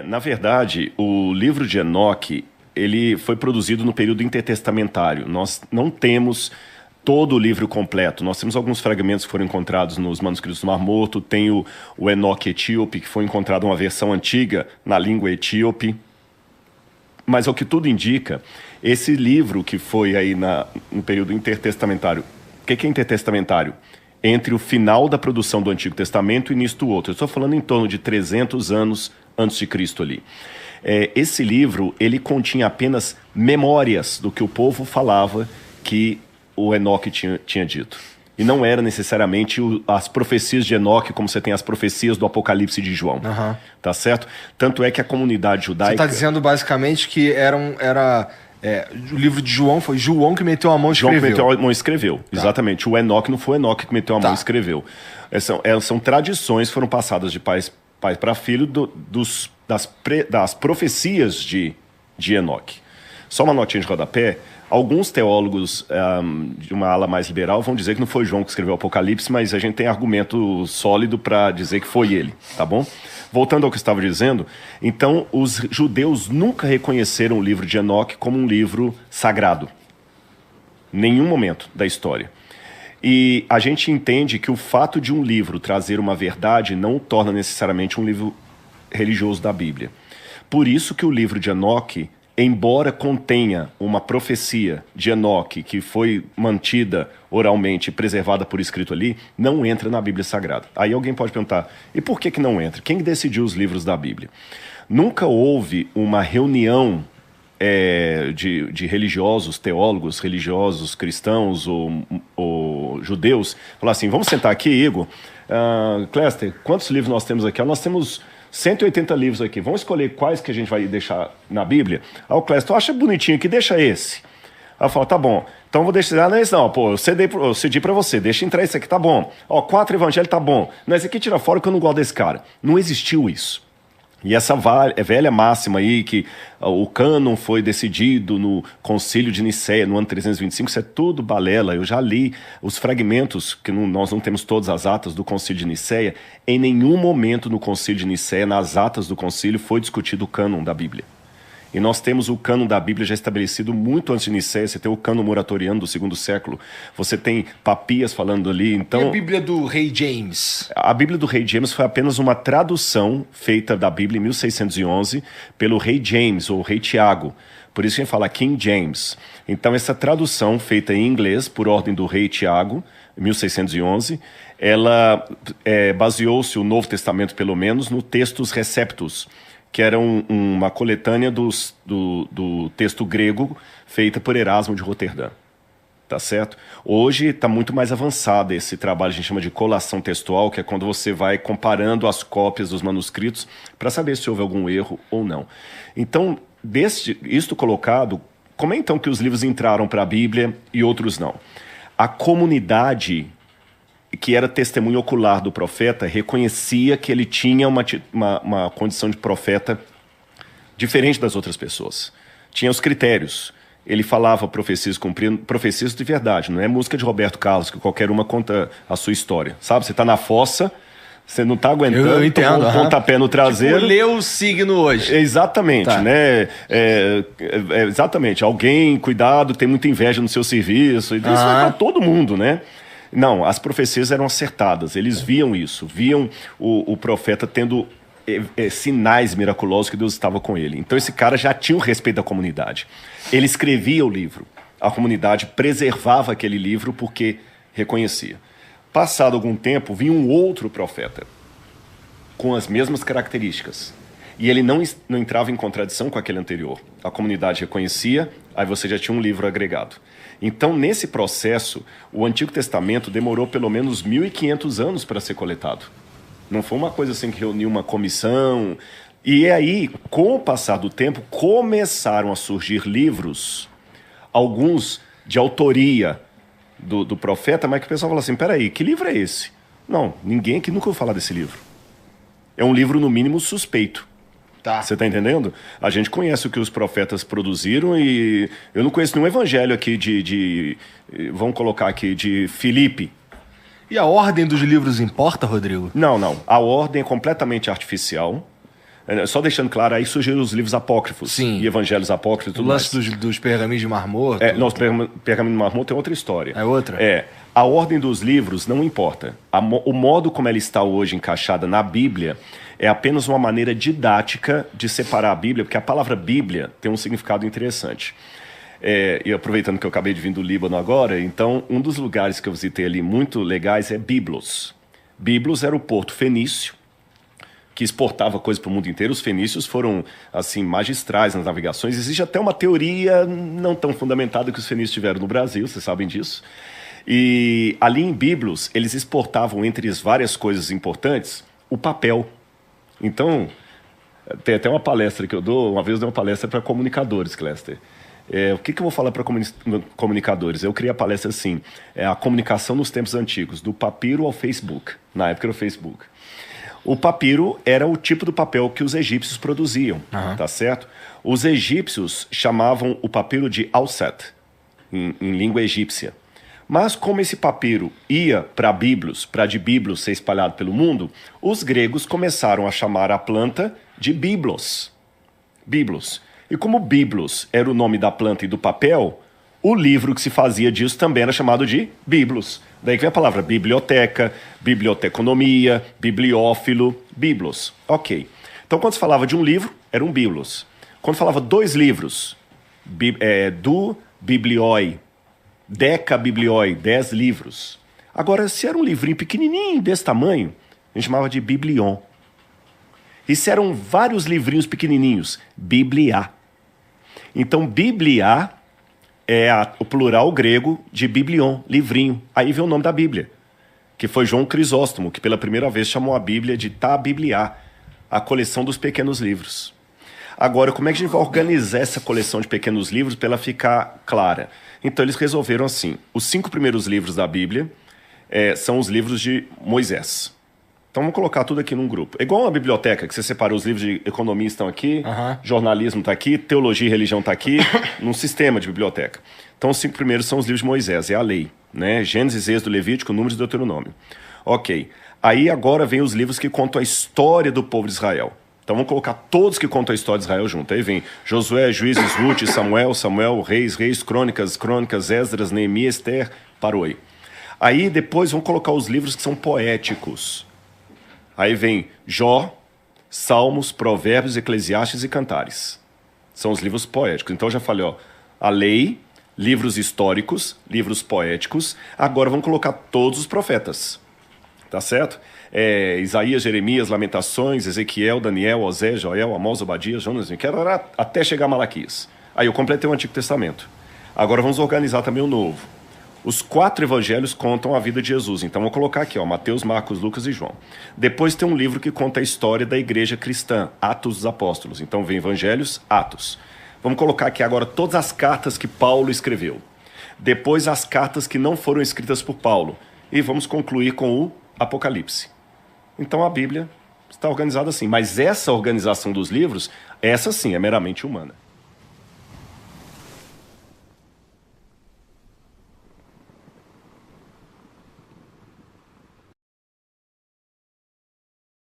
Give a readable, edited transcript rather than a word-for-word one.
Na verdade, o livro de Enoque, ele foi produzido no período intertestamentário. Nós não temos todo o livro completo. Nós temos alguns fragmentos que foram encontrados nos manuscritos do Mar Morto. Tem o Enoque etíope, que foi encontrado uma versão antiga na língua etíope. Mas, ao que tudo indica, esse livro que foi aí no período intertestamentário... O que é intertestamentário? Entre o final da produção do Antigo Testamento e o início do outro. Eu estou falando em torno de 300 anos antes de Cristo ali. Esse livro, ele continha apenas memórias do que o povo falava que o Enoque tinha dito. E não era necessariamente as profecias de Enoque, como você tem as profecias do Apocalipse de João. Uhum. Tá certo? Tanto é que a comunidade judaica... Você está dizendo basicamente que o livro de João foi João que meteu a mão e escreveu. João que meteu a mão e escreveu, tá. Exatamente. O Enoque não foi o Enoque que meteu a mão e escreveu. São tradições que foram passadas de pai para filho das profecias de Enoque. Só uma notinha de rodapé. Alguns teólogos de uma ala mais liberal vão dizer que não foi João que escreveu o Apocalipse, mas a gente tem argumento sólido para dizer que foi ele, tá bom? Voltando ao que eu estava dizendo, então os judeus nunca reconheceram o livro de Enoque como um livro sagrado. Nenhum momento da história. E a gente entende que o fato de um livro trazer uma verdade não o torna necessariamente um livro religioso da Bíblia. Por isso que o livro de Enoque, embora contenha uma profecia de Enoque que foi mantida oralmente e preservada por escrito ali, não entra na Bíblia Sagrada. Aí alguém pode perguntar, e por que não entra? Quem decidiu os livros da Bíblia? Nunca houve uma reunião de religiosos, teólogos, religiosos, cristãos ou judeus, falar assim, vamos sentar aqui, Igor, Cléster, quantos livros nós temos aqui? Nós temos 180 livros aqui, vamos escolher quais que a gente vai deixar na Bíblia? Aí o Cléster, acha bonitinho aqui, deixa esse. Aí eu falo, tá bom, então eu vou deixar, não é esse não, pô, eu cedi pra você, deixa entrar esse aqui, tá bom. 4 evangelhos, tá bom. Não, esse aqui tira fora que eu não gosto desse cara. Não existiu isso. E essa velha máxima aí que o cânon foi decidido no Concílio de Nicéia, no ano 325, isso é tudo balela. Eu já li os fragmentos, que nós não temos todas as atas do Concílio de Nicéia. Em nenhum momento no Concílio de Nicéia, nas atas do Concílio, foi discutido o cânon da Bíblia. E nós temos o cânon da Bíblia já estabelecido muito antes de Nicéia. Você tem o cânon moratoriano do 2º século. Você tem Papias falando ali. Então, e a Bíblia do Rei James? A Bíblia do Rei James foi apenas uma tradução feita da Bíblia em 1611 pelo Rei James, ou Rei Tiago. Por isso a gente fala King James. Então essa tradução feita em inglês por ordem do Rei Tiago, em 1611, ela baseou-se, o Novo Testamento pelo menos, no Textus Receptus, que era uma coletânea do texto grego feita por Erasmo de Roterdã. Tá certo? Hoje está muito mais avançado esse trabalho, a gente chama de colação textual, que é quando você vai comparando as cópias dos manuscritos para saber se houve algum erro ou não. Então, isto colocado, como é então que os livros entraram para a Bíblia e outros não? A comunidade que era testemunho ocular do profeta, reconhecia que ele tinha uma condição de profeta diferente das outras pessoas. Tinha os critérios. Ele falava profecias cumprindo, profecias de verdade. Não é música de Roberto Carlos, que qualquer uma conta a sua história. Sabe, você está na fossa, você não está aguentando, eu entendo, tomou um pontapé no traseiro. Tipo, leu o signo hoje. Exatamente, tá. Né? Exatamente. Alguém, cuidado, tem muita inveja no seu serviço. Isso é para todo mundo, né? Não, as profecias eram acertadas, eles viam isso, viam o profeta tendo sinais miraculosos que Deus estava com ele. Então esse cara já tinha o respeito da comunidade. Ele escrevia o livro, a comunidade preservava aquele livro porque reconhecia. Passado algum tempo, vinha um outro profeta, com as mesmas características. E ele não entrava em contradição com aquele anterior. A comunidade reconhecia, aí você já tinha um livro agregado. Então, nesse processo, o Antigo Testamento demorou pelo menos 1.500 anos para ser coletado. Não foi uma coisa assim que reuniu uma comissão. E aí, com o passar do tempo, começaram a surgir livros, alguns de autoria do profeta, mas que o pessoal fala assim, peraí, que livro é esse? Não, ninguém aqui nunca ouviu falar desse livro. É um livro, no mínimo, suspeito. Tá. Você está entendendo? A gente conhece o que os profetas produziram e eu não conheço nenhum evangelho aqui vamos colocar aqui, de Filipe. E a ordem dos livros importa, Rodrigo? Não. A ordem é completamente artificial. Só deixando claro, aí surgiram os livros apócrifos. Sim. E evangelhos apócrifos e tudo O lance mais. dos pergaminhos de Mar Morto. Não, os pergaminhos do Mar Morto é outra história. É outra? A ordem dos livros não importa. O modo como ela está hoje encaixada na Bíblia é apenas uma maneira didática de separar a Bíblia, porque a palavra Bíblia tem um significado interessante. E aproveitando que eu acabei de vir do Líbano agora, então um dos lugares que eu visitei ali muito legais é Biblos. Biblos era o porto fenício, que exportava coisas para o mundo inteiro. Os fenícios foram, assim, magistrais nas navegações. Existe até uma teoria não tão fundamentada que os fenícios tiveram no Brasil, vocês sabem disso. E ali em Biblos, eles exportavam, entre as várias coisas importantes, o papel. Então, tem até uma palestra que eu dou, uma vez eu dei uma palestra para comunicadores, Cléster. O que eu vou falar para comunicadores? Eu criei a palestra assim, a comunicação nos tempos antigos, do papiro ao Facebook. Na época era o Facebook. O papiro era o tipo do papel que os egípcios produziam, tá certo? Os egípcios chamavam o papiro de alset, em língua egípcia. Mas como esse papiro ia para Biblos, para de Biblos ser espalhado pelo mundo, os gregos começaram a chamar a planta de Biblos. Biblos. E como Biblos era o nome da planta e do papel, o livro que se fazia disso também era chamado de Biblos. Daí que vem a palavra biblioteca, biblioteconomia, bibliófilo, Biblos. Ok. Então, quando se falava de um livro, era um Biblos. Quando falava 2 livros, do biblioi, deca biblioi, 10 livros. Agora, se era um livrinho pequenininho, desse tamanho, a gente chamava de biblion. E se eram vários livrinhos pequenininhos, biblia. Então, biblia é o plural grego de biblion, livrinho. Aí vem o nome da Bíblia, que foi João Crisóstomo, que pela primeira vez chamou a Bíblia de ta biblia, a coleção dos pequenos livros. Agora, como é que a gente vai organizar essa coleção de pequenos livros para ela ficar clara? Então, eles resolveram assim, os 5 primeiros livros da Bíblia são os livros de Moisés. Então vamos colocar tudo aqui num grupo. É igual uma biblioteca, que você separa os livros de economia estão aqui, jornalismo está aqui, teologia e religião está aqui, num sistema de biblioteca. Então os 5 primeiros são os livros de Moisés, é a lei, né? Gênesis, Êxodo, Levítico, Números e Deuteronômio. Ok. Aí agora vem os livros que contam a história do povo de Israel. Então vamos colocar todos que contam a história de Israel junto. Aí vem Josué, Juízes, Ruth, Samuel, Reis, Crônicas, Esdras, Neemias, Esther, parou aí. Aí depois vamos colocar os livros que são poéticos. Aí vem Jó, Salmos, Provérbios, Eclesiastes e Cantares. São os livros poéticos. Então eu já falei, a lei, livros históricos, livros poéticos. Agora vamos colocar todos os profetas. Tá certo? Isaías, Jeremias, Lamentações, Ezequiel, Daniel, Osé, Joel, Amós, Obadias, Jonas, até chegar a Malaquias. Aí eu completei o Antigo Testamento. Agora vamos organizar também o Novo. Os 4 evangelhos contam a vida de Jesus. Então, vou colocar aqui, Mateus, Marcos, Lucas e João. Depois tem um livro que conta a história da igreja cristã, Atos dos Apóstolos. Então, vem evangelhos, Atos. Vamos colocar aqui agora todas as cartas que Paulo escreveu. Depois, as cartas que não foram escritas por Paulo. E vamos concluir com o Apocalipse. Então, a Bíblia está organizada assim. Mas essa organização dos livros, essa sim, é meramente humana.